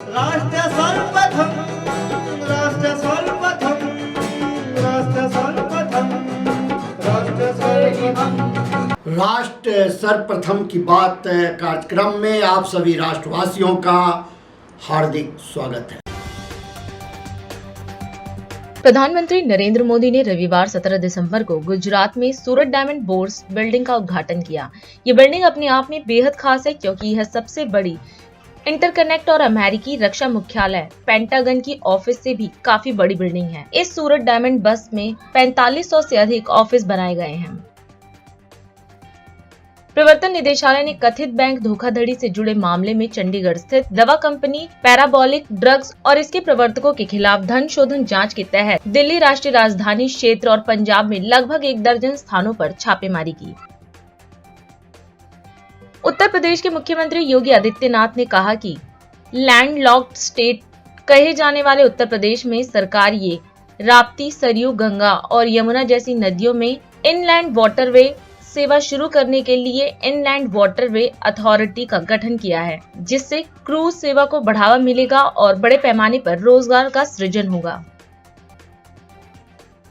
राष्ट्र सर्वप्रथम राष्ट्र सर्वप्रथम राष्ट्र सर्वप्रथम राष्ट्र सर्वप्रथम राष्ट्र सर्वप्रथम की बात कार्यक्रम में आप सभी राष्ट्रवासियों का हार्दिक स्वागत है। प्रधानमंत्री नरेंद्र मोदी ने रविवार 17 दिसंबर को गुजरात में सूरत डायमंड बोर्स बिल्डिंग का उद्घाटन किया। ये बिल्डिंग अपने आप में बेहद खास है क्योंकि यह सबसे बड़ी इंटरकनेक्ट और अमेरिकी रक्षा मुख्यालय पेंटागन की ऑफिस से भी काफी बड़ी बिल्डिंग है। इस सूरत डायमंड बस में 4500 से अधिक ऑफिस बनाए गए हैं। प्रवर्तन निदेशालय ने कथित बैंक धोखाधड़ी से जुड़े मामले में चंडीगढ़ स्थित दवा कंपनी पैराबॉलिक ड्रग्स और इसके प्रवर्तकों के खिलाफ धन शोधन जांच के तहत दिल्ली, राष्ट्रीय राजधानी क्षेत्र और पंजाब में लगभग 1 दर्जन स्थानों पर छापेमारी की। उत्तर प्रदेश के मुख्यमंत्री योगी आदित्यनाथ ने कहा कि लैंडलॉक्ड स्टेट कहे जाने वाले उत्तर प्रदेश में सरकार ये राप्ती, सरयू, गंगा और यमुना जैसी नदियों में इनलैंड वाटरवे सेवा शुरू करने के लिए इनलैंड वाटरवे अथॉरिटी का गठन किया है, जिससे क्रूज सेवा को बढ़ावा मिलेगा और बड़े पैमाने पर रोजगार का सृजन होगा।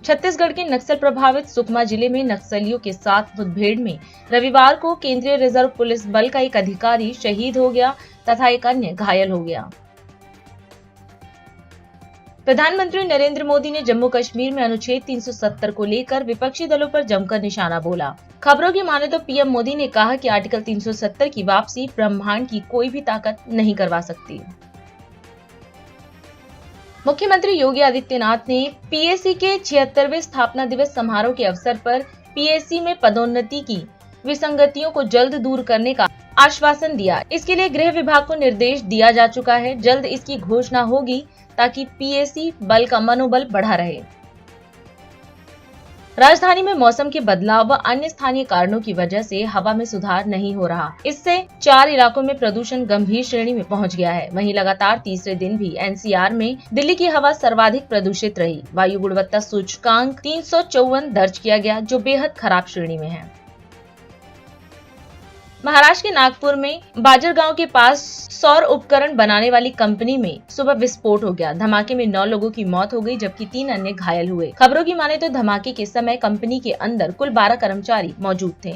छत्तीसगढ़ के नक्सल प्रभावित सुकमा जिले में नक्सलियों के साथ मुठभेड़ में रविवार को केंद्रीय रिजर्व पुलिस बल का एक अधिकारी शहीद हो गया तथा एक अन्य घायल हो गया। प्रधानमंत्री नरेंद्र मोदी ने जम्मू कश्मीर में अनुच्छेद 370 को लेकर विपक्षी दलों पर जमकर निशाना बोला। खबरों की माने तो पीएम मोदी ने कहा कि आर्टिकल 370 की वापसी ब्रह्मांड की कोई भी ताकत नहीं करवा सकती। मुख्यमंत्री योगी आदित्यनाथ ने पीएसी के 76वें स्थापना दिवस समारोह के अवसर पर पीएसी में पदोन्नति की विसंगतियों को जल्द दूर करने का आश्वासन दिया। इसके लिए गृह विभाग को निर्देश दिया जा चुका है। जल्द इसकी घोषणा होगी ताकि पीएसी बल का मनोबल बढ़ा रहे। राजधानी में मौसम के बदलाव व अन्य स्थानीय कारणों की वजह से हवा में सुधार नहीं हो रहा। इससे 4 इलाकों में प्रदूषण गंभीर श्रेणी में पहुंच गया है। वहीं लगातार तीसरे दिन भी एनसीआर में दिल्ली की हवा सर्वाधिक प्रदूषित रही। वायु गुणवत्ता सूचकांक 354 दर्ज किया गया, जो बेहद खराब श्रेणी में है। महाराष्ट्र के नागपुर में बाजर गांव के पास सौर उपकरण बनाने वाली कंपनी में सुबह विस्फोट हो गया। धमाके में 9 लोगों की मौत हो गई जबकि 3 अन्य घायल हुए। खबरों की माने तो धमाके के समय कंपनी के अंदर कुल 12 कर्मचारी मौजूद थे।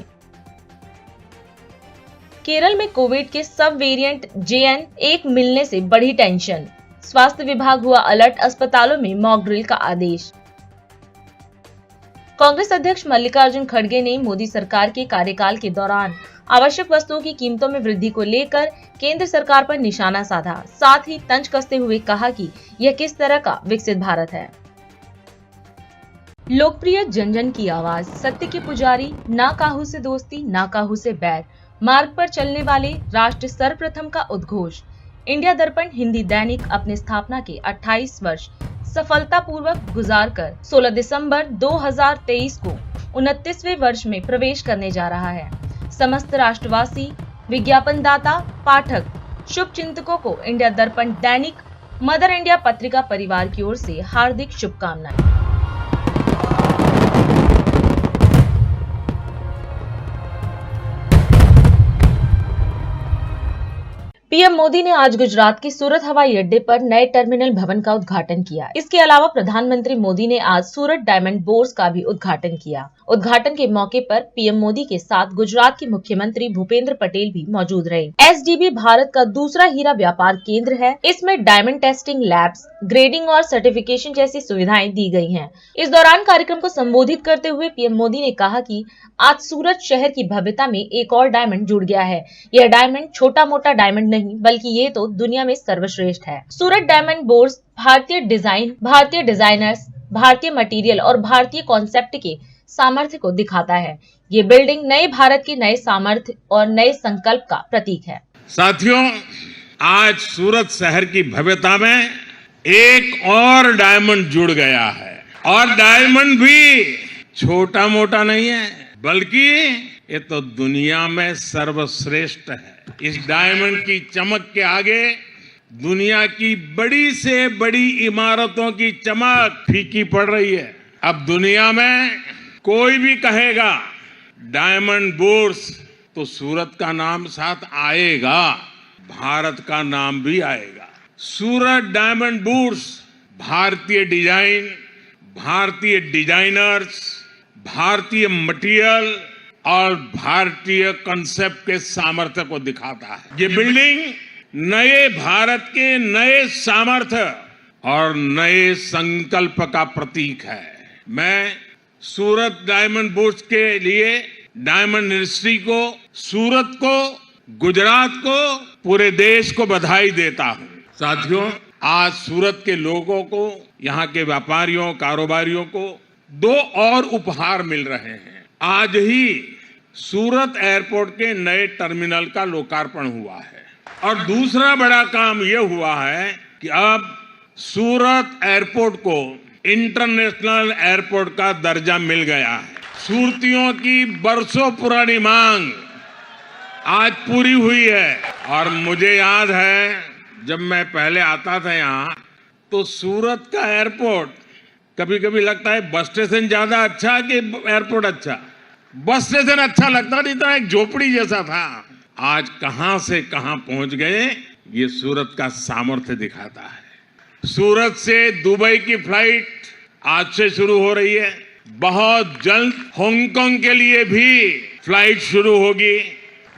केरल में कोविड के सब वेरिएंट JN1 मिलने से बढ़ी टेंशन। स्वास्थ्य विभाग हुआ अलर्ट, अस्पतालों में मॉक ड्रिल का आदेश। कांग्रेस अध्यक्ष मल्लिकार्जुन खड़गे ने मोदी सरकार के कार्यकाल के दौरान आवश्यक वस्तुओं की कीमतों में वृद्धि को लेकर केंद्र सरकार पर निशाना साधा। साथ ही तंज कसते हुए कहा कि यह किस तरह का विकसित भारत है। लोकप्रिय जन जन की आवाज, सत्य के पुजारी, ना काहू से दोस्ती ना काहू से बैर, मार्ग पर चलने वाले, राष्ट्र सर्वप्रथम का उद्घोष। इंडिया दर्पण हिंदी दैनिक अपने स्थापना के 28 वर्ष सफलतापूर्वक गुजारकर 16 दिसंबर 2023 को 29वें वर्ष में प्रवेश करने जा रहा है। समस्त राष्ट्रवासी, विज्ञापनदाता, पाठक, शुभ चिंतकों को इंडिया दर्पण दैनिक, मदर इंडिया पत्रिका परिवार की ओर से हार्दिक शुभकामनाएं। पीएम मोदी ने आज गुजरात के सूरत हवाई अड्डे पर नए टर्मिनल भवन का उद्घाटन किया। इसके अलावा प्रधानमंत्री मोदी ने आज सूरत डायमंड बोर्स का भी उद्घाटन किया। उद्घाटन के मौके पर पीएम मोदी के साथ गुजरात के मुख्यमंत्री भूपेंद्र पटेल भी मौजूद रहे। SDB भारत का दूसरा हीरा व्यापार केंद्र है। इसमें डायमंड टेस्टिंग लैब्स, ग्रेडिंग और सर्टिफिकेशन जैसी सुविधाएं दी गई हैं। इस दौरान कार्यक्रम को संबोधित करते हुए पीएम मोदी ने कहा कि आज सूरत शहर की भव्यता में एक और डायमंड जुड़ गया है। यह डायमंड छोटा मोटा डायमंड नहीं, बल्कि ये तो दुनिया में सर्वश्रेष्ठ है। सूरत डायमंड बोर्स भारतीय डिजाइन, भारतीय डिजाइनर्स, भारतीय मटेरियल और भारतीय कॉन्सेप्ट के सामर्थ्य को दिखाता है। ये बिल्डिंग नए भारत के नए सामर्थ्य और नए संकल्प का प्रतीक है। साथियों, आज सूरत शहर की भव्यता में एक और डायमंड जुड़ गया है और डायमंड भी छोटा मोटा नहीं है, बल्कि ये तो दुनिया में सर्वश्रेष्ठ है। इस डायमंड की चमक के आगे दुनिया की बड़ी से बड़ी इमारतों की चमक फीकी पड़ रही है। अब दुनिया में कोई भी कहेगा डायमंड बोर्स तो सूरत का नाम साथ आएगा, भारत का नाम भी आएगा। सूरत डायमंड बूट्स भारतीय डिजाइन, भारतीय डिजाइनर्स, भारतीय मटेरियल और भारतीय कंसेप्ट के सामर्थ्य को दिखाता है। ये बिल्डिंग नए भारत के नए सामर्थ्य और नए संकल्प का प्रतीक है। मैं सूरत डायमंड बूट्स के लिए डायमंड इंडस्ट्री को, सूरत को, गुजरात को, पूरे देश को बधाई देता हूं। साथियों, आज सूरत के लोगों को, यहाँ के व्यापारियों, कारोबारियों को 2 और उपहार मिल रहे हैं। आज ही सूरत एयरपोर्ट के नए टर्मिनल का लोकार्पण हुआ है और दूसरा बड़ा काम यह हुआ है कि अब सूरत एयरपोर्ट को इंटरनेशनल एयरपोर्ट का दर्जा मिल गया है। सूरतियों की बरसों पुरानी मांग आज पूरी हुई है और मुझे याद है जब मैं पहले आता था यहाँ तो सूरत का एयरपोर्ट कभी कभी लगता है बस स्टेशन ज्यादा अच्छा कि एयरपोर्ट अच्छा। बस स्टेशन अच्छा लगता नहीं था, एक झोपड़ी जैसा था। आज कहां से कहां पहुंच गए, ये सूरत का सामर्थ्य दिखाता है। सूरत से दुबई की फ्लाइट आज से शुरू हो रही है। बहुत जल्द हांगकांग के लिए भी फ्लाइट शुरू होगी।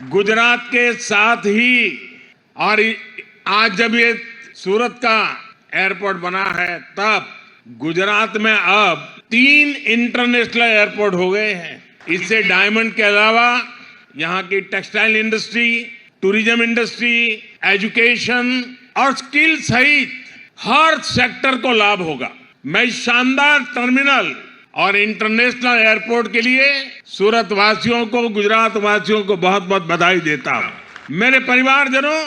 गुजरात के साथ ही और आज जब ये सूरत का एयरपोर्ट बना है तब गुजरात में अब 3 इंटरनेशनल एयरपोर्ट हो गए हैं। इससे डायमंड के अलावा यहाँ की textile industry, tourism industry, education और स्किल सहित हर सेक्टर को लाभ होगा। मैं शानदार टर्मिनल और इंटरनेशनल एयरपोर्ट के लिए सूरत वासियों को, गुजरात वासियों को बहुत बहुत बधाई देता हूं। मेरे परिवारजनों,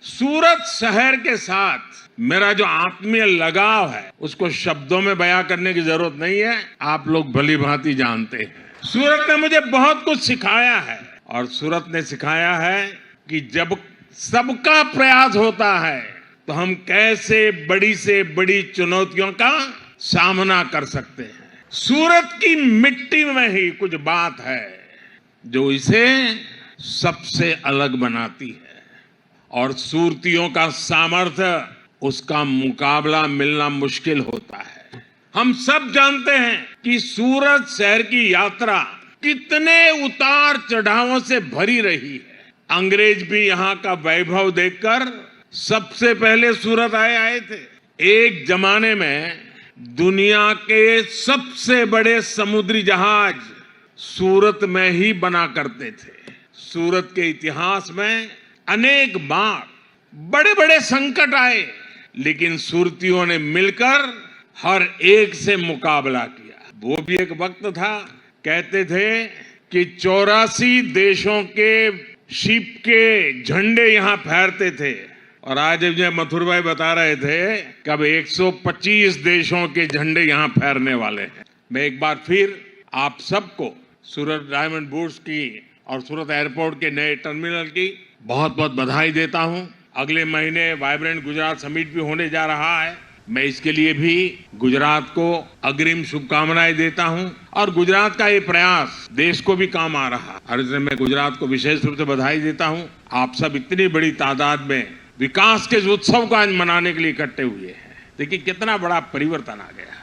सूरत शहर के साथ मेरा जो आत्मीय लगाव है उसको शब्दों में बयां करने की जरूरत नहीं है, आप लोग भली भांति जानते हैं। सूरत ने मुझे बहुत कुछ सिखाया है और सूरत ने सिखाया है कि जब सबका प्रयास होता है तो हम कैसे बड़ी से बड़ी चुनौतियों का सामना कर सकते हैं। सूरत की मिट्टी में ही कुछ बात है जो इसे सबसे अलग बनाती है और सूरतियों का सामर्थ्य, उसका मुकाबला मिलना मुश्किल होता है। हम सब जानते हैं कि सूरत शहर की यात्रा कितने उतार चढ़ावों से भरी रही है। अंग्रेज भी यहाँ का वैभव देखकर सबसे पहले सूरत आए थे। एक जमाने में दुनिया के सबसे बड़े समुद्री जहाज सूरत में ही बना करते थे। सूरत के इतिहास में अनेक बार बड़े बड़े संकट आए, लेकिन सूरतियों ने मिलकर हर एक से मुकाबला किया। वो भी एक वक्त था, कहते थे कि 84 देशों के शिप के झंडे यहां फहरते थे और आज जब मथुर भाई बता रहे थे कब 125 देशों के झंडे यहां फहरने वाले हैं। मैं एक बार फिर आप सबको सूरत डायमंड बूट्स की और सूरत एयरपोर्ट के नए टर्मिनल की बहुत बहुत बधाई देता हूं। अगले महीने वाइब्रेंट गुजरात समिट भी होने जा रहा है। मैं इसके लिए भी गुजरात को अग्रिम शुभकामनाएं देता हूं और गुजरात का ये प्रयास देश को भी काम आ रहा है और इसलिए मैं गुजरात को विशेष रूप से बधाई देता हूं। आप सब इतनी बड़ी तादाद में विकास के उत्सव को आज मनाने के लिए इकट्ठे हुए हैं। देखिए कितना बड़ा परिवर्तन आ गया।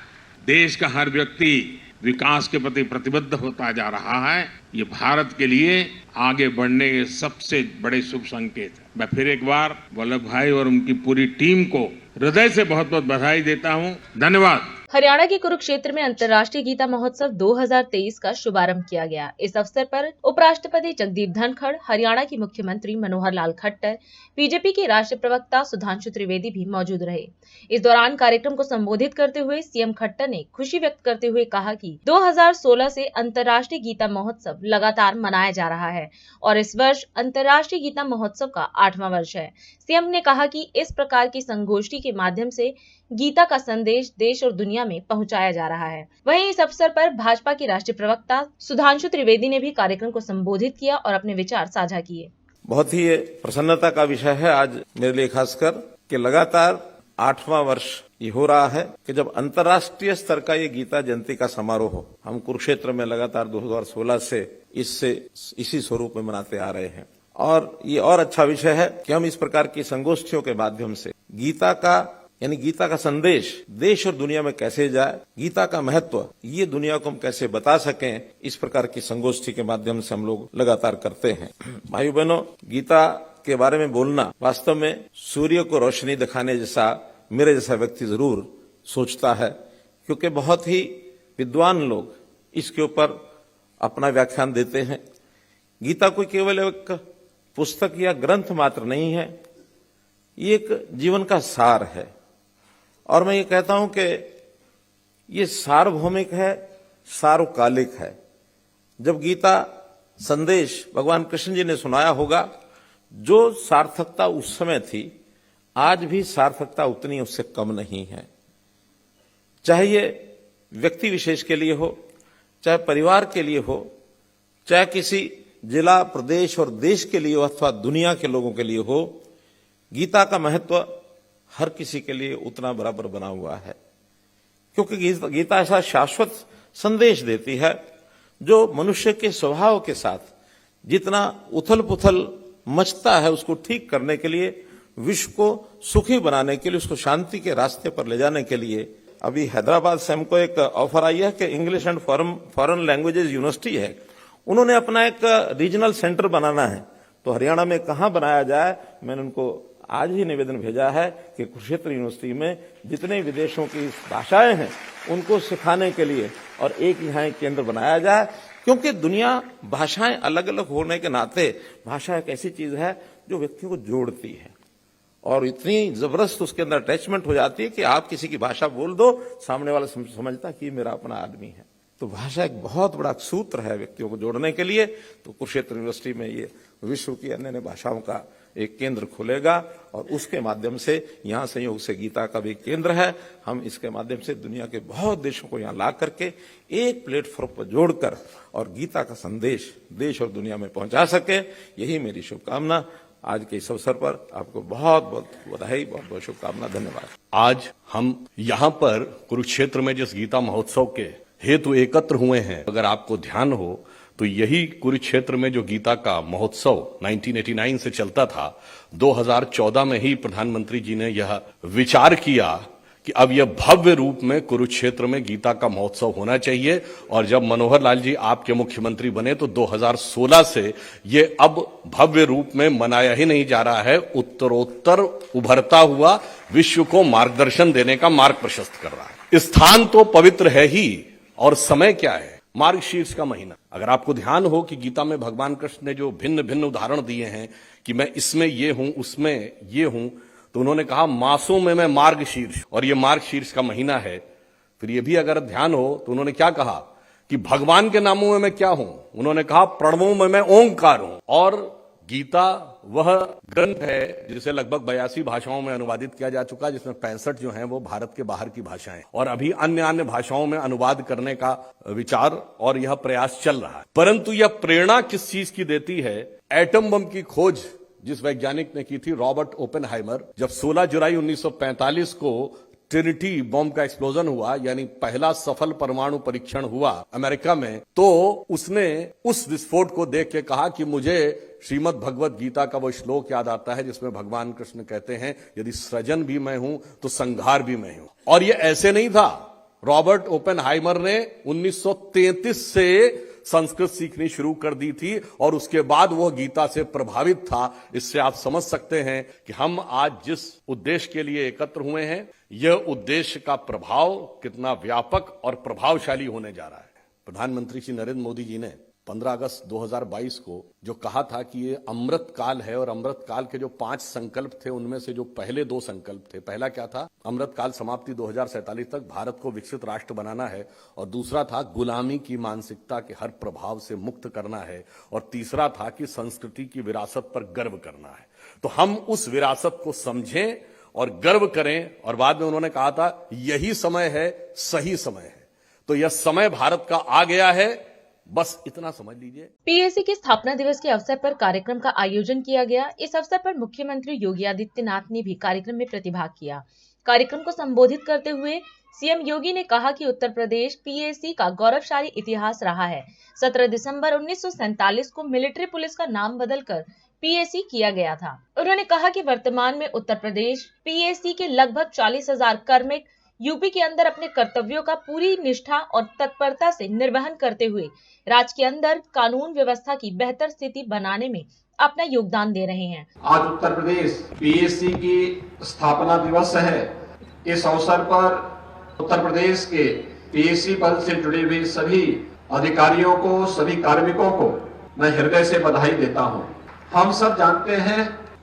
देश का हर व्यक्ति विकास के प्रति प्रतिबद्ध होता जा रहा है। ये भारत के लिए आगे बढ़ने के सबसे बड़े शुभ संकेत है। मैं फिर एक बार वल्लभ भाई और उनकी पूरी टीम को हृदय से बहुत बहुत बधाई देता हूं। धन्यवाद। हरियाणा के कुरुक्षेत्र में अंतर्राष्ट्रीय गीता महोत्सव 2023 का शुभारंभ किया गया। इस अवसर पर उपराष्ट्रपति जगदीप धनखड़, हरियाणा के मुख्यमंत्री मनोहर लाल खट्टर, बीजेपी के राष्ट्रीय प्रवक्ता सुधांशु त्रिवेदी भी मौजूद रहे। इस दौरान कार्यक्रम को संबोधित करते हुए सीएम खट्टर ने खुशी व्यक्त करते हुए कहा कि 2016 से अंतर्राष्ट्रीय गीता महोत्सव लगातार मनाया जा रहा है और इस वर्ष अंतर्राष्ट्रीय गीता महोत्सव का 8वां वर्ष है। सीएम ने कहा कि इस प्रकार की संगोष्ठी के माध्यम से गीता का संदेश देश और दुनिया में पहुंचाया जा रहा है। वहीं इस अवसर पर भाजपा के राष्ट्रीय प्रवक्ता सुधांशु त्रिवेदी ने भी कार्यक्रम को संबोधित किया और अपने विचार साझा किए। बहुत ही प्रसन्नता का विषय है आज मेरे लिए, खासकर कि लगातार 8वां वर्ष ये हो रहा है कि जब अंतर्राष्ट्रीय स्तर का ये गीता जयंती का समारोह हो। हम कुरुक्षेत्र में लगातार 2016 से इसी स्वरूप में मनाते आ रहे हैं और ये और अच्छा विषय है कि हम इस प्रकार की संगोष्ठियों के माध्यम से गीता का यानी गीता का संदेश देश और दुनिया में कैसे जाए, गीता का महत्व ये दुनिया को हम कैसे बता सकें, इस प्रकार की संगोष्ठी के माध्यम से हम लोग लगातार करते हैं। भाई बहनों, गीता के बारे में बोलना वास्तव में सूर्य को रोशनी दिखाने जैसा मेरे जैसा व्यक्ति जरूर सोचता है, क्योंकि बहुत ही विद्वान लोग इसके ऊपर अपना व्याख्यान देते हैं। गीता कोई केवल एक पुस्तक या ग्रंथ मात्र नहीं है, ये एक जीवन का सार है। और मैं ये कहता हूं कि ये सार्वभौमिक है, सार्वकालिक है। जब गीता संदेश भगवान कृष्ण जी ने सुनाया होगा, जो सार्थकता उस समय थी, आज भी सार्थकता उतनी उससे कम नहीं है। चाहे ये व्यक्ति विशेष के लिए हो, चाहे परिवार के लिए हो, चाहे किसी जिला, प्रदेश और देश के लिए हो, अथवा दुनिया के लोगों के लिए हो, गीता का महत्व हर किसी के लिए उतना बराबर बना हुआ है। क्योंकि गीता ऐसा शाश्वत संदेश देती है जो मनुष्य के स्वभाव के साथ जितना उथल पुथल मचता है, उसको ठीक करने के लिए, विश्व को सुखी बनाने के लिए, उसको शांति के रास्ते पर ले जाने के लिए। अभी हैदराबाद से हमको एक ऑफर आई है कि English and foreign languages university है, उन्होंने अपना एक रीजनल सेंटर बनाना है, तो हरियाणा में कहां बनाया जाए, मैंने उनको आज ही निवेदन भेजा है कि कुरुक्षेत्र यूनिवर्सिटी में जितने विदेशों की भाषाएं हैं उनको सिखाने के लिए और एक यहाँ एक केंद्र बनाया जाए। क्योंकि दुनिया भाषाएं अलग अलग होने के नाते भाषा एक ऐसी चीज है जो व्यक्तियों को जोड़ती है और इतनी जबरदस्त उसके अंदर अटैचमेंट हो जाती है कि आप किसी की भाषा बोल दो, सामने वाला समझता कि मेरा अपना आदमी है। तो भाषा एक बहुत बड़ा सूत्र है व्यक्तियों को जोड़ने के लिए। तो कुरुक्षेत्र यूनिवर्सिटी में ये विश्व की अन्य अन्य भाषाओं का एक केंद्र खुलेगा और उसके माध्यम से यहाँ संयोग से गीता का भी केंद्र है। हम इसके माध्यम से दुनिया के बहुत देशों को यहाँ ला करके एक प्लेटफॉर्म पर जोड़कर और गीता का संदेश देश और दुनिया में पहुंचा सके, यही मेरी शुभकामना। आज के इस अवसर पर आपको बहुत बहुत बधाई, बहुत बहुत शुभकामना, धन्यवाद। आज हम यहाँ पर कुरुक्षेत्र में जिस गीता महोत्सव के हेतु एकत्र हुए हैं, अगर आपको ध्यान हो तो यही कुरुक्षेत्र में जो गीता का महोत्सव 1989 से चलता था, 2014 में ही प्रधानमंत्री जी ने यह विचार किया कि अब यह भव्य रूप में कुरुक्षेत्र में गीता का महोत्सव होना चाहिए। और जब मनोहर लाल जी आपके मुख्यमंत्री बने तो 2016 से ये अब भव्य रूप में मनाया ही नहीं जा रहा है, उत्तरोत्तर उभरता हुआ विश्व को मार्गदर्शन देने का मार्ग प्रशस्त कर रहा है। स्थान तो पवित्र है ही, और समय क्या है? मार्गशीर्ष का महीना। अगर आपको ध्यान हो कि गीता में भगवान कृष्ण ने जो भिन्न भिन्न उदाहरण दिए हैं कि मैं इसमें ये हूं, उसमें ये हूं, तो उन्होंने कहा मासों में मैं मार्गशीर्ष, और ये मार्गशीर्ष का महीना है। फिर ये भी अगर ध्यान हो तो उन्होंने क्या कहा कि भगवान के नामों में मैं क्या हूं, उन्होंने कहा प्रणवों में मैं ओंकार हूं। और गीता वह ग्रंथ है जिसे लगभग 82 भाषाओं में अनुवादित किया जा चुका है, जिसमें 65 जो हैं वो भारत के बाहर की भाषाएं, और अभी अन्य अन्य भाषाओं में अनुवाद करने का विचार और यह प्रयास चल रहा है। परंतु यह प्रेरणा किस चीज की देती है? एटम बम की खोज जिस वैज्ञानिक ने की थी, रॉबर्ट ओपेनहाइमर, जब 16 जुलाई 1945 को ट्रिनिटी बॉम्ब का एक्सप्लोजन हुआ, यानी पहला सफल परमाणु परीक्षण हुआ अमेरिका में, तो उसने उस विस्फोट को देख के कहा कि मुझे श्रीमद् भगवत गीता का वो श्लोक याद आता है जिसमें भगवान कृष्ण कहते हैं, यदि सृजन भी मैं हूं तो संहार भी मैं हूं। और ये ऐसे नहीं था, रॉबर्ट ओपेनहाइमर ने 1933 से संस्कृत सीखनी शुरू कर दी थी और उसके बाद वह गीता से प्रभावित था। इससे आप समझ सकते हैं कि हम आज जिस उद्देश्य के लिए एकत्र हुए हैं, यह उद्देश्य का प्रभाव कितना व्यापक और प्रभावशाली होने जा रहा है। प्रधानमंत्री श्री नरेंद्र मोदी जी ने 15 अगस्त 2022 को जो कहा था कि ये अमृत काल है, और अमृत काल के जो 5 संकल्प थे उनमें से जो पहले 2 संकल्प थे, पहला क्या था? अमृत काल समाप्ति 2047 तक भारत को विकसित राष्ट्र बनाना है, और दूसरा था गुलामी की मानसिकता के हर प्रभाव से मुक्त करना है, और तीसरा था कि संस्कृति की विरासत पर गर्व करना है। तो हम उस विरासत को समझें और गर्व करें। और बाद में उन्होंने कहा था यही समय है, सही समय है। तो यह समय भारत का आ गया है, बस इतना समझ लीजिए। पीएसी के स्थापना दिवस के अवसर पर कार्यक्रम का आयोजन किया गया। इस अवसर पर मुख्यमंत्री योगी आदित्यनाथ ने भी कार्यक्रम में प्रतिभाग किया। कार्यक्रम को संबोधित करते हुए सीएम योगी ने कहा कि उत्तर प्रदेश पीएसी का गौरवशाली इतिहास रहा है। 17 दिसंबर 1947 को मिलिट्री पुलिस का नाम बदलकर पीएसी किया गया था। उन्होंने कहा कि वर्तमान में उत्तर प्रदेश पीएसी के लगभग 40,000 कार्मिक यूपी के अंदर अपने कर्तव्यों का पूरी निष्ठा और तत्परता से निर्वहन करते हुए राज्य के अंदर कानून व्यवस्था की बेहतर स्थिति बनाने में अपना योगदान दे रहे हैं। आज उत्तर प्रदेश पीएसी की स्थापना दिवस है। इस अवसर पर उत्तर प्रदेश के पीएसी पद से जुड़े हुए सभी अधिकारियों को, सभी कार्मिकों को मैं हृदय से बधाई देता हूं। हम सब जानते हैं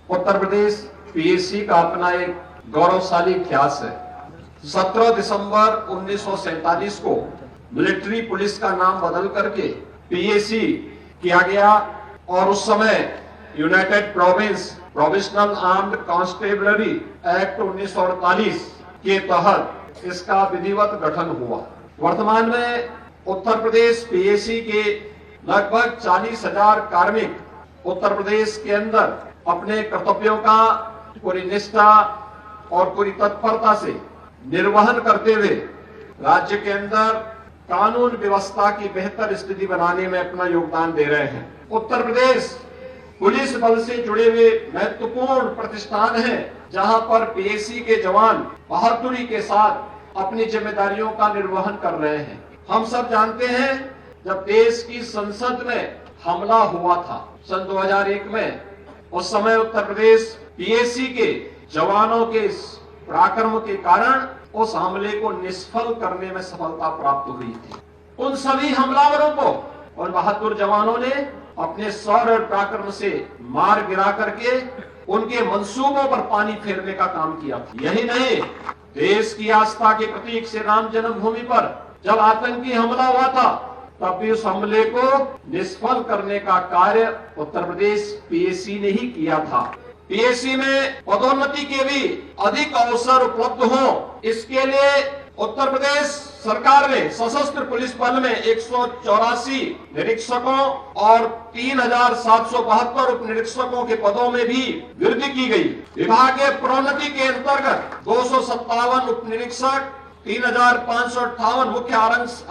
उत्तर प्रदेश पीएसी का अपना एक गौरवशाली इतिहास है। 17 दिसंबर 1947 को मिलिट्री पुलिस का नाम बदल करके पीएसी किया गया और उस समय United province provisional armed constabulary act 1948 के तहत इसका विधिवत गठन हुआ। वर्तमान में उत्तर प्रदेश पीएसी के लगभग 40,000 कार्मिक उत्तर प्रदेश के अंदर अपने कर्तव्यों का पूरी निष्ठा और पूरी तत्परता से निर्वहन करते हुए राज्य के अंदर कानून व्यवस्था की बेहतर स्थिति बनाने में अपना योगदान दे रहे हैं। उत्तर प्रदेश पुलिस बल से जुड़े हुए महत्वपूर्ण प्रतिष्ठान है, जहां पर पीएसी के जवान बहादुरी के साथ अपनी जिम्मेदारियों का निर्वहन कर रहे हैं। हम सब जानते हैं जब देश की संसद में हमला हुआ था सन 2001 में, उस समय उत्तर प्रदेश पीएसी के जवानों के पराक्रम के कारण उस हमले को निष्फल करने में सफलता प्राप्त हुई थी। उन सभी हमलावरों को उन बहादुर जवानों ने अपने शौर्य और पराक्रम से मार गिरा करके उनके मंसूबों पर पानी फेरने का काम किया था। यही नहीं, देश की आस्था के प्रतीक से राम जन्मभूमि पर जब आतंकी हमला हुआ था तब भी उस हमले को निष्फल करने का कार्य उत्तर प्रदेश पीएसी ने ही किया था। पीएसी में पदोन्नति के भी अधिक अवसर उपलब्ध हो, इसके लिए उत्तर प्रदेश सरकार ने सशस्त्र पुलिस बल में 184 निरीक्षकों और 3,772 उप निरीक्षकों के पदों में भी वृद्धि की गई। विभागीय प्रोन्नति के अंतर्गत 257 उप निरीक्षक, 3,558 मुख्य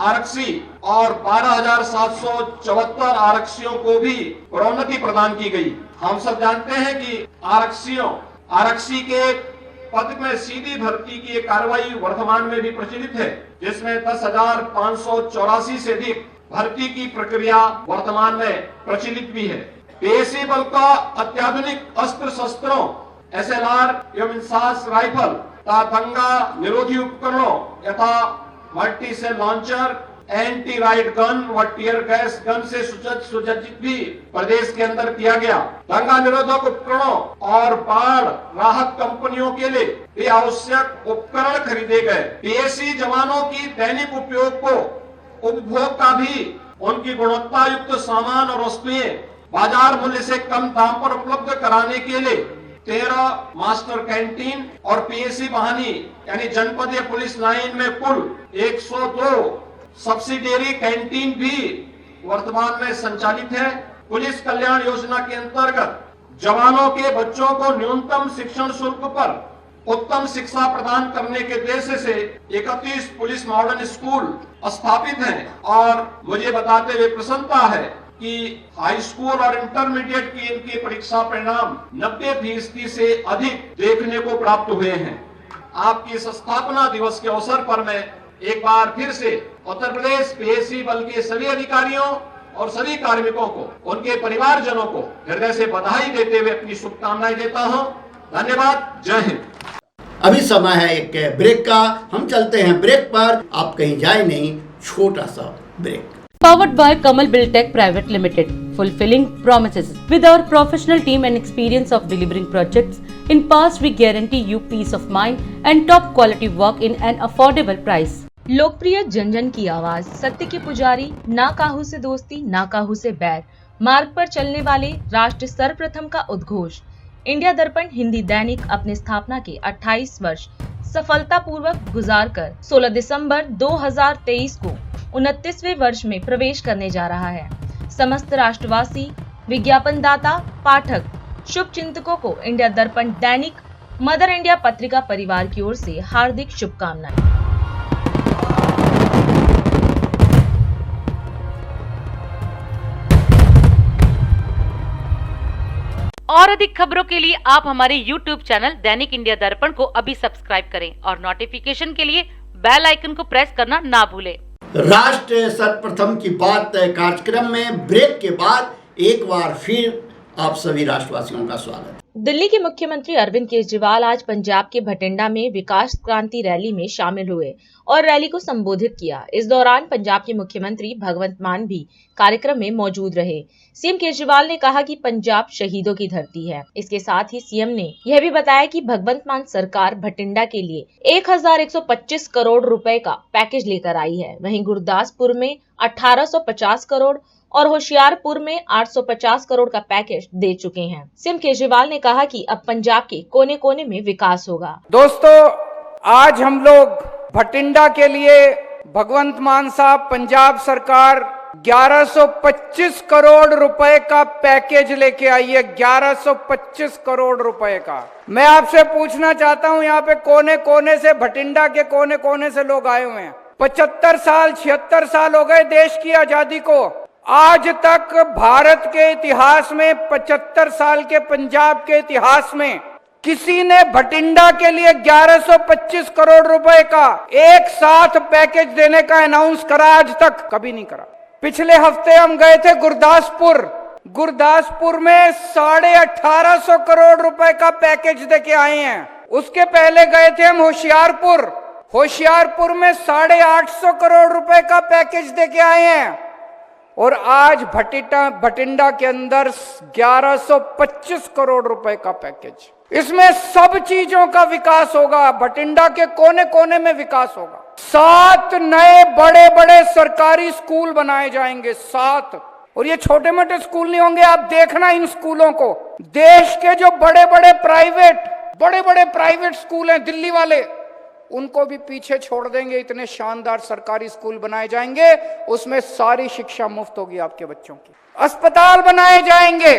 आरक्षी और 12,774 आरक्षियों को भी प्रोन्नति प्रदान की गई। हम सब जानते हैं कि आरक्षी के पद में सीधी भर्ती की कार्रवाई वर्तमान में भी प्रचलित है, जिसमें 10,584 से अधिक भर्ती की प्रक्रिया वर्तमान में प्रचलित भी है। पीएसी बल का अत्याधुनिक अस्त्र शस्त्रों, SLR एवं इंसास राइफल तथा दंगा निरोधी उपकरणों यथा multi cell launcher, anti riot gun व टीयर गैस गन से सुसज्जित भी प्रदेश के अंदर किया गया। दंगा निरोधक उपकरणों और बाढ़ राहत कंपनियों के लिए भी आवश्यक उपकरण खरीदे गए। पीएसी जवानों की दैनिक उपभोग का भी उनकी गुणवत्ता युक्त सामान और वस्तुएं बाजार मूल्य से कम दाम पर उपलब्ध कराने के लिए 13 मास्टर कैंटीन और पीएसी वाहिनी यानी जनपदीय पुलिस लाइन में कुल 102 सब्सिडियरी कैंटीन भी वर्तमान में संचालित है। पुलिस कल्याण योजना के अंतर्गत जवानों के बच्चों को न्यूनतम शिक्षण शुल्क पर उत्तम शिक्षा प्रदान करने के उद्देश्य से 31 पुलिस मॉडर्न स्कूल स्थापित हैं और मुझे बताते हुए प्रसन्नता है कि हाई स्कूल और इंटरमीडिएट की इनकी परीक्षा परिणाम 90% से अधिक देखने को प्राप्त हुए हैं। आपकी इस स्थापना दिवस के अवसर पर मैं एक बार फिर से उत्तर प्रदेश पीएसी बल के सभी अधिकारियों और सभी कार्मिकों को, उनके परिवारजनों को हृदय से बधाई देते हुए अपनी शुभकामनाएं देता हूं। धन्यवाद। जय हिंद। अभी समय है एक ब्रेक का, हम चलते हैं ब्रेक पर, आप कहीं जाए नहीं, छोटा सा break. Powered by Kamal Buildtech Private Limited, fulfilling promises. With our professional team and experience of delivering projects, in past we guarantee you peace of mind and top quality work in an affordable price. लोकप्रिय जन जन की आवाज, सत्य के पुजारी, ना काहू से दोस्ती ना काहू से बैर, मार्ग पर चलने वाले, राष्ट्र सर्वप्रथम का उद्घोष। इंडिया दर्पण हिंदी दैनिक अपनी स्थापना के 28 वर्ष सफलतापूर्वक गुजारकर 16 दिसंबर 2023 को 29वें वर्ष में प्रवेश करने जा रहा है। समस्त राष्ट्रवासी, विज्ञापनदाता, पाठक, शुभ चिंतकों को इंडिया दर्पण दैनिक मदर इंडिया पत्रिका परिवार की ओर से हार्दिक शुभकामनाएं। और अधिक खबरों के लिए आप हमारे YouTube चैनल दैनिक इंडिया दर्पण को अभी सब्सक्राइब करें और नोटिफिकेशन के लिए बेल आइकन को प्रेस करना ना भूलें। राष्ट्र सर्वप्रथम की बात कार्यक्रम में ब्रेक के बाद एक बार फिर आप सभी राष्ट्रवासियों का स्वागत है। दिल्ली के मुख्यमंत्री अरविंद केजरीवाल आज पंजाब के भटिंडा में विकास क्रांति रैली में शामिल हुए और रैली को संबोधित किया। इस दौरान पंजाब के मुख्यमंत्री भगवंत मान भी कार्यक्रम में मौजूद रहे। सीएम केजरीवाल ने कहा कि पंजाब शहीदों की धरती है। इसके साथ ही सीएम ने यह भी बताया कि भगवंत मान सरकार भटिंडा के लिए 1125 करोड़ रुपए का पैकेज लेकर आई है। वहीं गुरदासपुर में 1850 करोड़ और होशियारपुर में 850 करोड़ का पैकेज दे चुके हैं। सीएम केजरीवाल ने कहा कि अब पंजाब के कोने कोने में विकास होगा। दोस्तों, आज हम लोग भटिंडा के लिए भगवंत मान साहब पंजाब सरकार 1125 करोड़ रुपए का पैकेज लेके आई है। 1125 करोड़ रुपए का। मैं आपसे पूछना चाहता हूं, यहाँ पे कोने कोने से, भटिंडा के कोने कोने से लोग आए हुए हैं। 75 साल 76 साल हो गए देश की आजादी को। आज तक भारत के इतिहास में, 75 साल के पंजाब के इतिहास में किसी ने भटिंडा के लिए 1125 करोड़ रुपए का एक साथ पैकेज देने का अनाउंस करा? आज तक कभी नहीं करा। पिछले हफ्ते हम गए थे गुरदासपुर में 1850 करोड़ रुपए का पैकेज देके आए हैं। उसके पहले गए थे हम होशियारपुर में 850 करोड़ रुपए का पैकेज देके आए हैं। और आज भटिंडा के अंदर 1125 करोड़ रुपए का पैकेज। इसमें सब चीजों का विकास होगा। भटिंडा के कोने कोने में विकास होगा। 7 नए बड़े बड़े सरकारी स्कूल बनाए जाएंगे। 7। और ये छोटे मोटे स्कूल नहीं होंगे। आप देखना इन स्कूलों को। देश के जो बड़े बड़े प्राइवेट स्कूल हैं दिल्ली वाले, उनको भी पीछे छोड़ देंगे। इतने शानदार सरकारी स्कूल बनाए जाएंगे, उसमें सारी शिक्षा मुफ्त होगी आपके बच्चों की। अस्पताल बनाए जाएंगे,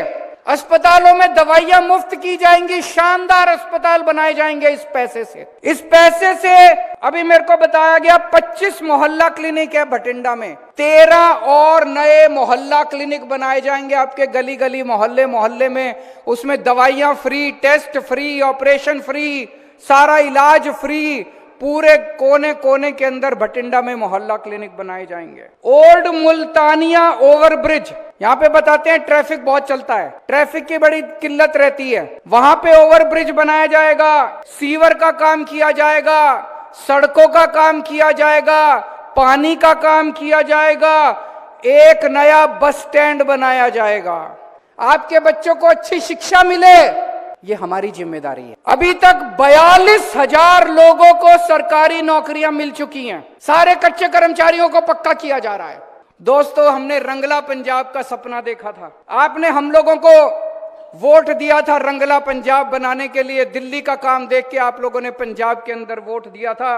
अस्पतालों में दवाइयां मुफ्त की जाएंगी। शानदार अस्पताल बनाए जाएंगे इस पैसे से। अभी मेरे को बताया गया 25 मोहल्ला क्लिनिक है भटिंडा में। 13 और नए मोहल्ला क्लिनिक बनाए जाएंगे आपके गली गली मोहल्ले में। उसमें दवाइयां free, test free, operation free, सारा इलाज फ्री। पूरे कोने कोने के अंदर भटिंडा में मोहल्ला क्लिनिक बनाए जाएंगे। ओल्ड मुल्तानिया ओवरब्रिज, यहाँ पे बताते हैं ट्रैफिक बहुत चलता है, ट्रैफिक की बड़ी किल्लत रहती है। वहां पे ओवरब्रिज बनाया जाएगा, सीवर का काम किया जाएगा, सड़कों का काम किया जाएगा, पानी का काम किया जाएगा, एक नया बस स्टैंड बनाया जाएगा। आपके बच्चों को अच्छी शिक्षा मिले, ये हमारी जिम्मेदारी है। अभी तक 42,000 लोगों को सरकारी नौकरियां मिल चुकी हैं। सारे कच्चे कर्मचारियों को पक्का किया जा रहा है। दोस्तों, हमने रंगला पंजाब का सपना देखा था। आपने हम लोगों को वोट दिया था रंगला पंजाब बनाने के लिए। दिल्ली का काम देख के आप लोगों ने पंजाब के अंदर वोट दिया था।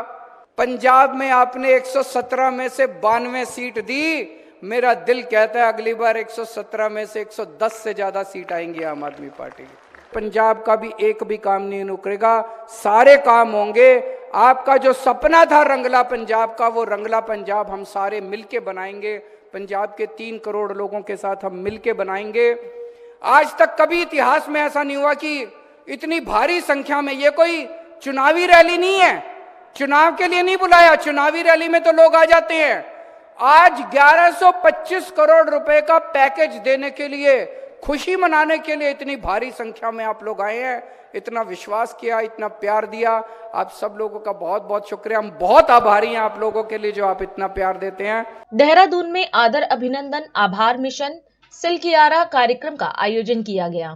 पंजाब में आपने 117 में से 92 सीट दी। मेरा दिल कहता है अगली बार 117 में से 110 से ज्यादा सीट आएंगी आम आदमी पार्टी की। पंजाब का भी एक भी काम नहीं रुकेगा, सारे काम होंगे। आपका जो सपना था रंगला पंजाब का, वो रंगला पंजाब हम सारे मिलके बनाएंगे। पंजाब के 3 करोड़ लोगों के साथ हम मिलके बनाएंगे। आज तक कभी इतिहास में ऐसा नहीं हुआ कि इतनी भारी संख्या में, ये कोई चुनावी रैली नहीं है, चुनाव के लिए नहीं बुलाया, चुनावी रैली में तो लोग आ जाते हैं। आज 1125 करोड़ रुपए का पैकेज देने के लिए, खुशी मनाने के लिए इतनी भारी संख्या में आप लोग आए हैं। इतना विश्वास किया, इतना प्यार दिया, आप सब लोगों का बहुत बहुत शुक्रिया। हम बहुत आभारी हैं आप लोगों के लिए जो आप इतना प्यार देते हैं। देहरादून में आदर अभिनंदन आभार मिशन सिलकियारा कार्यक्रम का आयोजन किया गया।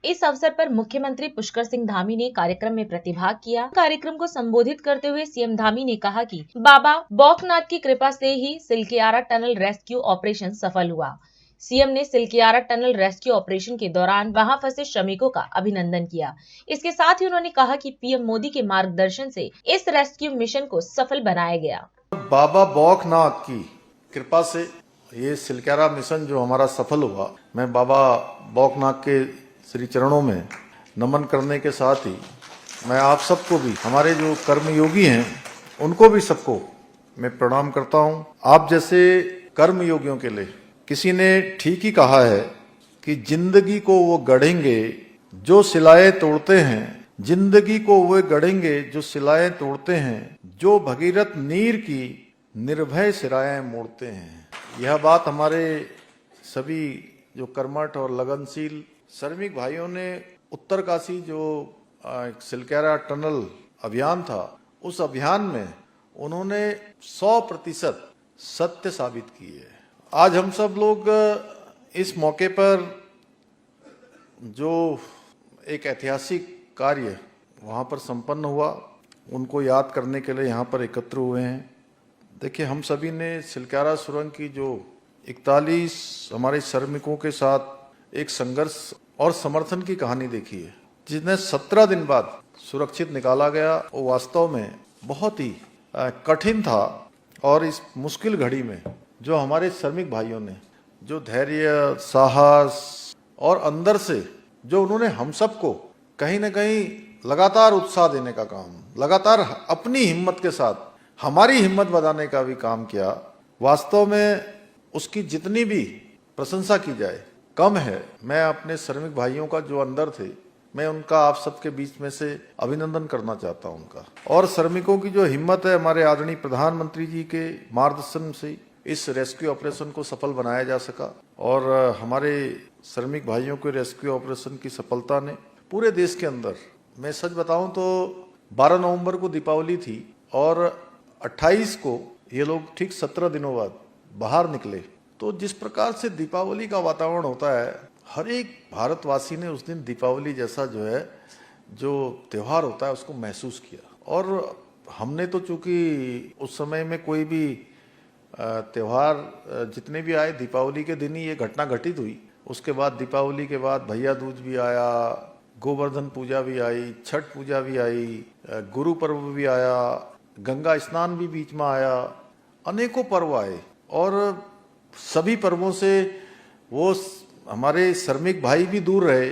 इस अवसर पर मुख्यमंत्री पुष्कर सिंह धामी ने कार्यक्रम में प्रतिभाग किया। कार्यक्रम को संबोधित करते हुए सीएम धामी ने कहा कि बाबा बौकनाथ की कृपा से ही सिलकियारा टनल रेस्क्यू ऑपरेशन सफल हुआ। सीएम ने सिलकियारा टनल रेस्क्यू ऑपरेशन के दौरान वहां फंसे श्रमिकों का अभिनंदन किया। इसके साथ ही उन्होंने कहा कि पीएम मोदी के मार्गदर्शन से इस रेस्क्यू मिशन को सफल बनाया गया। बाबा बौकनाथ की कृपा से ये सिलकियारा मिशन जो हमारा सफल हुआ, मैं बाबा बौकनाथ के श्री चरणों में नमन करने के साथ ही मैं आप सबको भी, हमारे जो कर्मयोगी हैं उनको भी सबको मैं प्रणाम करता हूं। आप जैसे कर्मयोगियों के लिए किसी ने ठीक ही कहा है कि जिंदगी को वो गढ़ेंगे जो सिलाएं तोड़ते हैं, जिंदगी को वे गढ़ेंगे जो सिलाएं तोड़ते हैं, जो भगीरथ नीर की निर्भय सिराएं मोड़ते हैं। यह बात हमारे सभी जो कर्मठ और लगनशील श्रमिक भाइयों ने उत्तरकाशी जो सिलकेरा टनल अभियान था, उस अभियान में उन्होंने 100% सत्य साबित की है। आज हम सब लोग इस मौके पर जो एक ऐतिहासिक कार्य वहाँ पर संपन्न हुआ, उनको याद करने के लिए यहाँ पर एकत्र हुए हैं। देखिए, हम सभी ने सिलकेरा सुरंग की जो 41 हमारे श्रमिकों के साथ एक संघर्ष और समर्थन की कहानी देखी है, जिन्हें 17 दिन बाद सुरक्षित निकाला गया। वो वास्तव में बहुत ही कठिन था और इस मुश्किल घड़ी में जो हमारे श्रमिक भाइयों ने जो धैर्य, साहस और अंदर से जो उन्होंने हम सबको कहीं न कहीं लगातार उत्साह देने का काम, लगातार अपनी हिम्मत के साथ हमारी हिम्मत बढ़ाने का भी काम किया, वास्तव में उसकी जितनी भी प्रशंसा की जाए कम है। मैं अपने श्रमिक भाइयों का जो अंदर थे, मैं उनका आप सबके बीच में से अभिनंदन करना चाहता हूं उनका। और श्रमिकों की जो हिम्मत है, हमारे आदरणीय प्रधानमंत्री जी के मार्गदर्शन से इस रेस्क्यू ऑपरेशन को सफल बनाया जा सका और हमारे श्रमिक भाइयों के रेस्क्यू ऑपरेशन की सफलता ने पूरे देश के अंदर, मैं सच बताऊं तो 12 नवंबर को दीपावली थी और 28 को ये लोग ठीक 17 दिनों बाद बाहर निकले। तो जिस प्रकार से दीपावली का वातावरण होता है, हर एक भारतवासी ने उस दिन दीपावली जैसा जो है जो त्यौहार होता है उसको महसूस किया। और हमने तो चूंकि उस समय में कोई भी त्यौहार जितने भी आए, दीपावली के दिन ही ये घटना घटित हुई। उसके बाद दीपावली के बाद भैया दूज भी आया, गोवर्धन पूजा भी आई, छठ पूजा भी आई, गुरु पर्व भी आया, गंगा स्नान भी बीच में आया, अनेकों पर्व आए। और सभी पर्वों से वो हमारे श्रमिक भाई भी दूर रहे,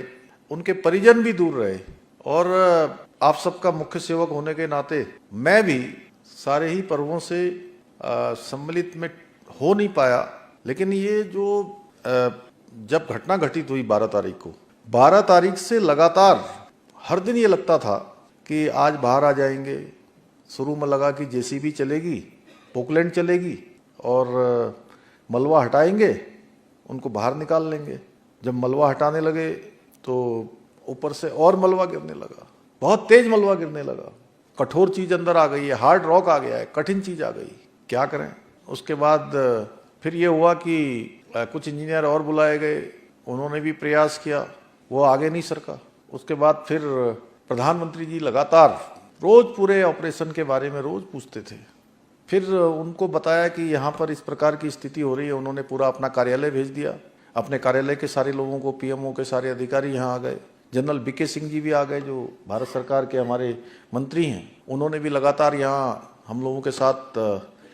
उनके परिजन भी दूर रहे। और आप सबका मुख्य सेवक होने के नाते मैं भी सारे ही पर्वों से सम्मिलित में हो नहीं पाया। लेकिन ये जो जब घटना घटित हुई 12 तारीख को, 12 तारीख से लगातार हर दिन ये लगता था कि आज बाहर आ जाएंगे। शुरू में लगा कि जेसीबी चलेगी, पोकलैंड चलेगी और मलबा हटाएंगे, उनको बाहर निकाल लेंगे। जब मलबा हटाने लगे तो ऊपर से और मलबा गिरने लगा, बहुत तेज मलबा गिरने लगा। कठोर चीज अंदर आ गई है, हार्ड रॉक आ गया है, कठिन चीज आ गई, क्या करें। उसके बाद फिर ये हुआ कि कुछ इंजीनियर और बुलाए गए, उन्होंने भी प्रयास किया, वो आगे नहीं सरका। उसके बाद फिर प्रधानमंत्री जी लगातार रोज पूरे ऑपरेशन के बारे में रोज पूछते थे। फिर उनको बताया कि यहाँ पर इस प्रकार की स्थिति हो रही है। उन्होंने पूरा अपना कार्यालय भेज दिया, अपने कार्यालय के सारे लोगों को, पीएमओ के सारे अधिकारी यहाँ आ गए। जनरल बीके सिंह जी भी आ गए, जो भारत सरकार के हमारे मंत्री हैं। उन्होंने भी लगातार यहाँ हम लोगों के साथ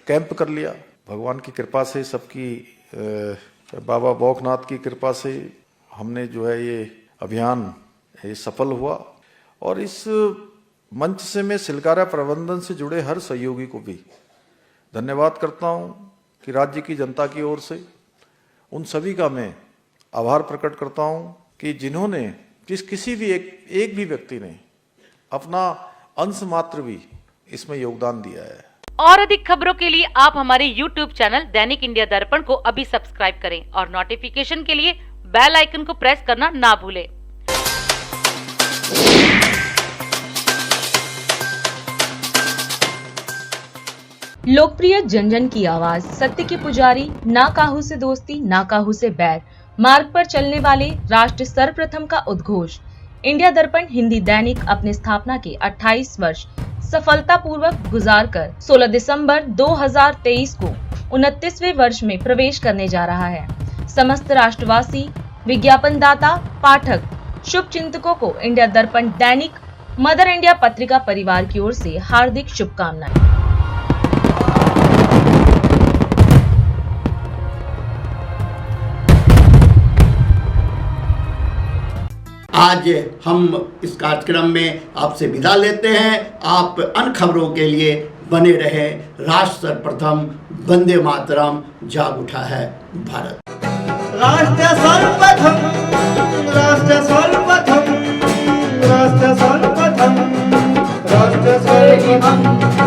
कैंप कर लिया। भगवान की कृपा से, सबकी बाबा बौकनाथ की कृपा से हमने जो है ये अभियान ये सफल हुआ। और इस मंच से मैं सिलकेरा प्रबंधन से जुड़े हर सहयोगी को भी धन्यवाद करता हूं कि राज्य की जनता की ओर से उन सभी का मैं आभार प्रकट करता हूं कि जिन्होंने किसी भी एक भी व्यक्ति ने अपना अंश मात्र भी इसमें योगदान दिया है। और अधिक खबरों के लिए आप हमारे YouTube चैनल दैनिक इंडिया दर्पण को अभी सब्सक्राइब करें और नोटिफिकेशन के लिए बेल आइकन को प्रेस करना ना भूलें। लोकप्रिय जन जन की आवाज, सत्य के पुजारी, ना काहू से दोस्ती ना काहू से बैर, मार्ग पर चलने वाले, राष्ट्र सर्वप्रथम का उद्घोष। इंडिया दर्पण हिंदी दैनिक अपने स्थापना के 28 वर्ष सफलतापूर्वक गुजारकर 16 दिसंबर 2023 को 29वें वर्ष में प्रवेश करने जा रहा है। समस्त राष्ट्रवासी, विज्ञापनदाता, पाठक, शुभ चिंतकों को इंडिया दर्पण दैनिक मदर इंडिया पत्रिका परिवार की ओर से हार्दिक शुभकामनाएं। आज हम इस कार्यक्रम में आपसे विदा लेते हैं। आप अन्य खबरों के लिए बने रहे। राष्ट्र सर्वप्रथम, वंदे मातरम, जाग उठा है भारत। राष्ट्र सर्वप्रथम, राष्ट्र सर्वप्रथम। स्वर्ग हम